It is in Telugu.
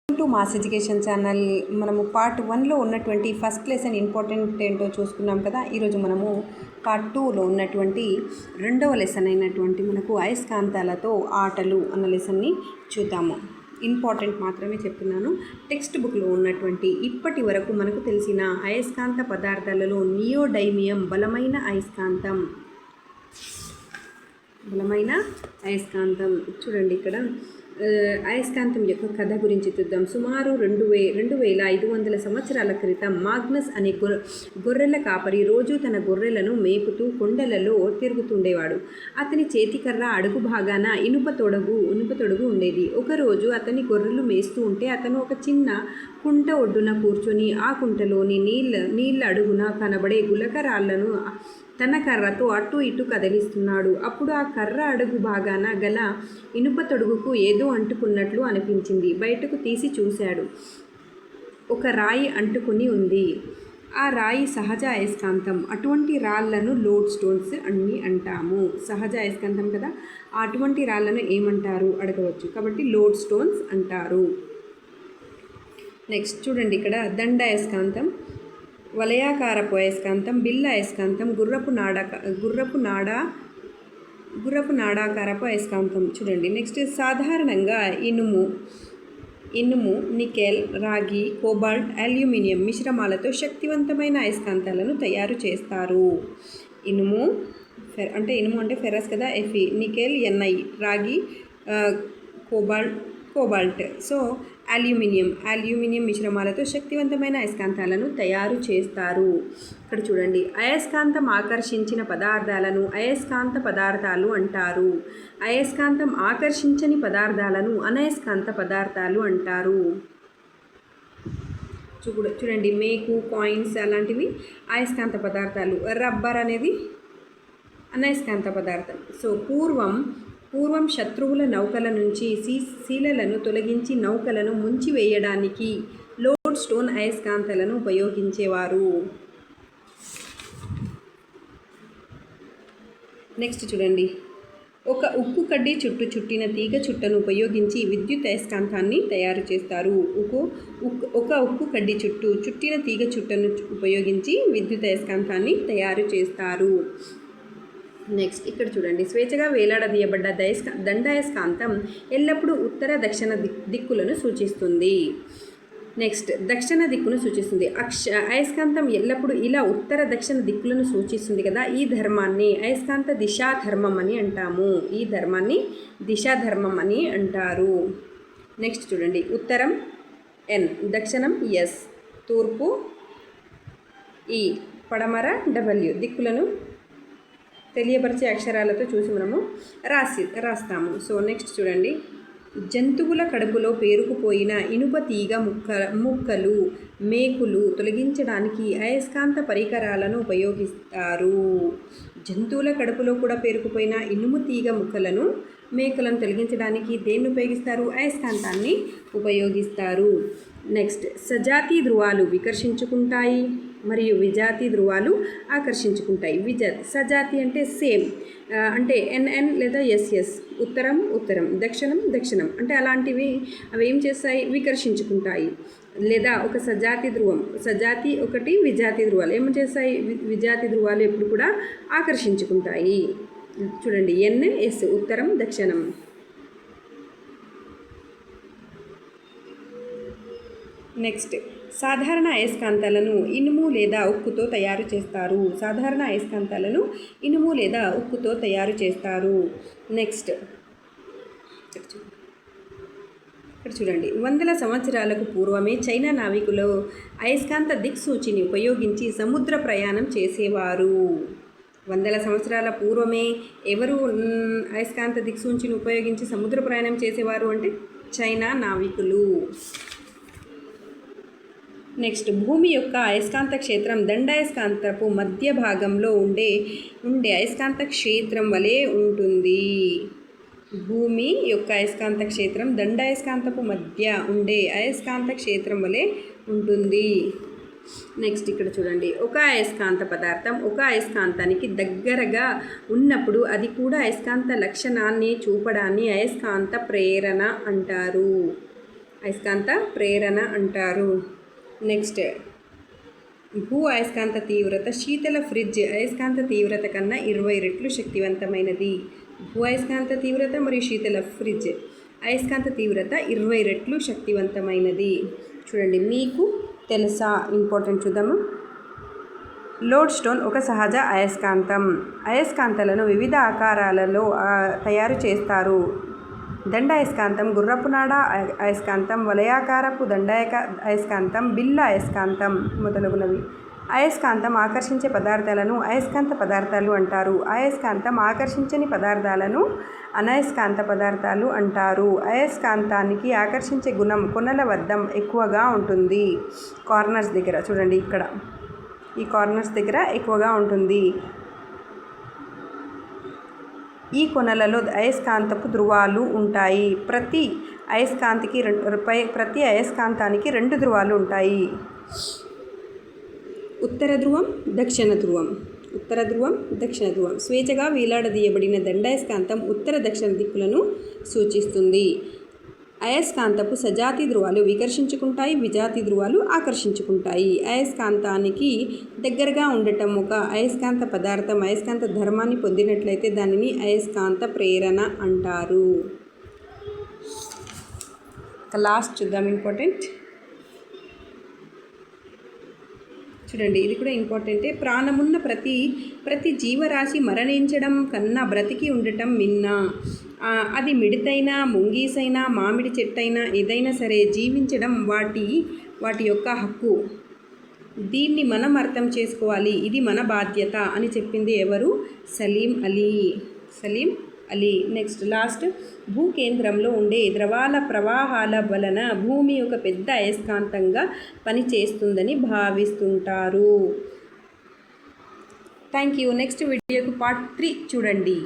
To mass education channel. మనము పార్ట్ 1లో ఉన్నటువంటి ఫస్ట్ లెసన్ ఇంపార్టెంట్ ఏంటో చూసుకున్నాం కదా. ఈరోజు మనము పార్ట్ 2లో ఉన్నటువంటి రెండవ లెసన్ అయినటువంటి మనకు అయస్కాంతాలతో ఆటలు అన్న లెసన్ని చూద్దాము. ఇంపార్టెంట్ మాత్రమే చెప్తున్నాను. టెక్స్ట్ బుక్లో ఉన్నటువంటి ఇప్పటి వరకు మనకు తెలిసిన అయస్కాంత పదార్థాలలో నియోడైమియం బలమైన అయస్కాంతం. చూడండి, ఇక్కడ అయస్కాంతం యొక్క కథ గురించి చూద్దాం. సుమారు 2500 సంవత్సరాల క్రితం మాగ్నస్ అనే గొర్రెల కాపరి రోజు తన గొర్రెలను మేపుతూ కొండలలో తిరుగుతుండేవాడు. అతని చేతికర్ర అడుగు భాగాన ఇనుప తొడుగు ఉండేది. ఒకరోజు అతని గొర్రెలు మేస్తూ ఉంటే అతను ఒక చిన్న కుంట ఒడ్డున కూర్చొని ఆ కుంటలోని నీళ్ళ అడుగున కనబడే గులకరాళ్లను తన కర్రతో అటు ఇటు కదిలిస్తున్నాడు. అప్పుడు ఆ కర్ర అడుగు భాగాన గల ఇనుప తొడుగుకు ఏదో అంటుకున్నట్లు అనిపించింది. బయటకు తీసి చూశాడు. ఒక రాయి అంటుకుని ఉంది. ఆ రాయి సహజ అయస్కాంతం. అటువంటి రాళ్లను లోడ్ స్టోన్స్ అని అంటాము. సహజ అయస్కాంతం కదా, అటువంటి రాళ్లను ఏమంటారు అడగవచ్చు. కాబట్టి లోడ్ స్టోన్స్ అంటారు. నెక్స్ట్ చూడండి, ఇక్కడ దండ అయస్కాంతం, వలయాకారపు అయస్కాంతం, బిల్ల అయస్కాంతం, గుర్రపు నాడాకారపు అయస్కాంతం. చూడండి నెక్స్ట్, సాధారణంగా ఇనుము, నికెల్, రాగి, కోబాల్ట్, అల్యూమినియం మిశ్రమాలతో శక్తివంతమైన అయస్కాంతాలను తయారు చేస్తారు. ఇనుము అంటే ఫెరస్ కదా, Fe, నికెల్ Ni, రాగి కోబాల్ట్, సో అల్యూమినియం మిశ్రమాలతో శక్తివంతమైన అయస్కాంతాలను తయారు చేస్తారు. ఇక్కడ చూడండి, అయస్కాంతం ఆకర్షించిన పదార్థాలను అయస్కాంత పదార్థాలు అంటారు. అయస్కాంతం ఆకర్షించని పదార్థాలను అనయస్కాంత పదార్థాలు అంటారు. చూడండి, మేకు, కాయిన్స్ అలాంటివి అయస్కాంత పదార్థాలు. రబ్బర్ అనేది అనయస్కాంత పదార్థం. సో పూర్వం శత్రువుల నౌకల నుంచి శీలలను తొలగించి నౌకలను ముంచివేయడానికి లోడ్ స్టోన్ అయస్కాంతాలను ఉపయోగించేవారు. నెక్స్ట్ చూడండి, ఒక ఉక్కు కడ్డీ చుట్టూ చుట్టిన తీగ చుట్టను ఉపయోగించి విద్యుత్ అయస్కాంతాన్ని తయారు చేస్తారు. ఒక ఉక్కు కడ్డీ చుట్టూ చుట్టిన తీగ చుట్టను ఉపయోగించి విద్యుత్ అయస్కాంతాన్ని తయారు చేస్తారు. నెక్స్ట్ ఇక్కడ చూడండి, స్వేచ్ఛగా వేలాడదీయబడ్డ దండాయస్కాంతం ఎల్లప్పుడూ ఉత్తర దక్షిణ దిక్కులను సూచిస్తుంది. నెక్స్ట్, దక్షిణ దిక్కును సూచిస్తుంది. అయస్కాంతం ఎల్లప్పుడూ ఇలా ఉత్తర దక్షిణ దిక్కులను సూచిస్తుంది కదా. ఈ ధర్మాన్ని అయస్కాంత దిశాధర్మం అని అంటాము. ఈ ధర్మాన్ని దిశాధర్మం అని అంటారు. నెక్స్ట్ చూడండి, ఉత్తరం N, దక్షిణం S, తూర్పు E, పడమర W దిక్కులను తెలియపరిచే అక్షరాలతో చూసి మనము రాస్తాము. సో నెక్స్ట్ చూడండి, జంతువుల కడుపులో పేరుకుపోయిన ఇనుప తీగ ముక్కలు, మేకులు తొలగించడానికి అయస్కాంత పరికరాలను ఉపయోగిస్తారు. జంతువుల కడుపులో కూడా పేరుకుపోయిన ఇనుము తీగ మేకులను తొలగించడానికి దేన్ని ఉపయోగిస్తారు? అయస్కాంతాన్ని ఉపయోగిస్తారు. నెక్స్ట్, సజాతీ ధ్రువాలు వికర్షించుకుంటాయి మరియు విజాతీ ధ్రువాలు ఆకర్షించుకుంటాయి. సజాతి అంటే సేమ్, అంటే NN లేదా SS, ఉత్తరం, దక్షిణం అంటే అలాంటివి. అవి ఏం చేస్తాయి? వికర్షించుకుంటాయి. లేదా ఒక సజాతి ఒకటి విజాతి ధ్రువాలు ఏం చేస్తాయి? విజాతి ధ్రువాలు ఎప్పుడు కూడా ఆకర్షించుకుంటాయి. చూడండి, NS ఉత్తరం, దక్షిణం. నెక్స్ట్, సాధారణ అయస్కాంతాలను ఇనుము లేదా ఉక్కుతో తయారు చేస్తారు. నెక్స్ట్ ఇక్కడ చూడండి, 100 సంవత్సరాలకు పూర్వమే చైనా నావికులు అయస్కాంత దిక్సూచిని ఉపయోగించి సముద్ర ప్రయాణం చేసేవారు. 100 సంవత్సరాల పూర్వమే ఎవరు అయస్కాంత దిక్సూచిని ఉపయోగించి సముద్ర ప్రయాణం చేసేవారు అంటే చైనా నావికులు. నెక్స్ట్, భూమి యొక్క అయస్కాంత క్షేత్రం దండాయస్కాంతపు మధ్య భాగంలో ఉండే అయస్కాంత క్షేత్రం వలె ఉంటుంది. భూమి యొక్క అయస్కాంత క్షేత్రం దండాయస్కాంతపు మధ్య ఉండే అయస్కాంత క్షేత్రం వలె ఉంటుంది. నెక్స్ట్ ఇక్కడ చూడండి, ఒక అయస్కాంత పదార్థం ఒక అయస్కాంతానికి దగ్గరగా ఉన్నప్పుడు అది కూడా అయస్కాంత లక్షణాన్ని చూపడాన్ని అయస్కాంత ప్రేరణ అంటారు. అయస్కాంత ప్రేరణ అంటారు. నెక్స్ట్, భూ అయస్కాంత తీవ్రత శీతల ఫ్రిడ్జ్ అయస్కాంత తీవ్రత కన్నా 20 రెట్లు శక్తివంతమైనది. భూ అయస్కాంత తీవ్రత మరియు శీతల ఫ్రిడ్జ్ అయస్కాంత తీవ్రత 20 రెట్లు శక్తివంతమైనది. చూడండి, మీకు తెలుసా? ఇంపార్టెంట్ చూద్దాము. లోడ్ స్టోన్ ఒక సహజ అయస్కాంతం. అయస్కాంతాలను వివిధ ఆకారాలలో తయారు చేస్తారు. దండాయస్కాంతం, గుర్రపునాడ అయస్కాంతం, వలయాకారపు అయస్కాంతం, బిల్ల అయస్కాంతం మొదలగునవి. అయస్కాంతం ఆకర్షించే పదార్థాలను అయస్కాంత పదార్థాలు అంటారు. అయస్కాంతం ఆకర్షించని పదార్థాలను అనయస్కాంత పదార్థాలు అంటారు. అయస్కాంతానికి ఆకర్షించే గుణం కొనల వద్ద ఎక్కువగా ఉంటుంది. కార్నర్స్ దగ్గర చూడండి, ఇక్కడ ఈ కార్నర్స్ దగ్గర ఎక్కువగా ఉంటుంది. ఈ కొనలలో అయస్కాంతపు ధ్రువాలు ఉంటాయి. ప్రతి అయస్కాంతానికి 2 ధ్రువాలు ఉంటాయి. ఉత్తర ధ్రువం, దక్షిణ ధ్రువం. ఉత్తర ధ్రువం, దక్షిణ ధ్రువం. స్వేచ్ఛగా వేలాడదీయబడిన దండాయస్కాంతం ఉత్తర దక్షిణ దిక్కులను సూచిస్తుంది. అయస్కాంతపు సజాతి ధ్రువాలు వికర్షించుకుంటాయి, విజాతి ధ్రువాలు ఆకర్షించుకుంటాయి. అయస్కాంతానికి దగ్గరగా ఉండటం ఒక అయస్కాంత పదార్థం అయస్కాంత ధర్మాన్ని పొందినట్లయితే దానిని అయస్కాంత ప్రేరణ అంటారు. లాస్ట్ చూద్దాం, ఇంపార్టెంట్. చూడండి, ఇది కూడా ఇంపార్టెంటే. ప్రాణమున్న ప్రతి జీవరాశి మరణించడం కన్నా బ్రతికి ఉండటం మిన్న. అది మిడతైనా, ముంగీసైనా, మామిడి చెట్టైనా ఏదైనా సరే జీవించడం వాటి యొక్క హక్కు. దీన్ని మనం అర్థం చేసుకోవాలి, ఇది మన బాధ్యత అని చెప్పింది ఎవరు? సలీం అలీ. Next, last. భూకేంద్రంలో ఉండే ద్రవాల ప్రవాహాల వలన భూమి ఒక పెద్ద అయస్కాంతంగా పనిచేస్తుందని భావిస్తుంటారు. Thank you. నెక్స్ట్ వీడియోకు పార్ట్ 3 చూడండి.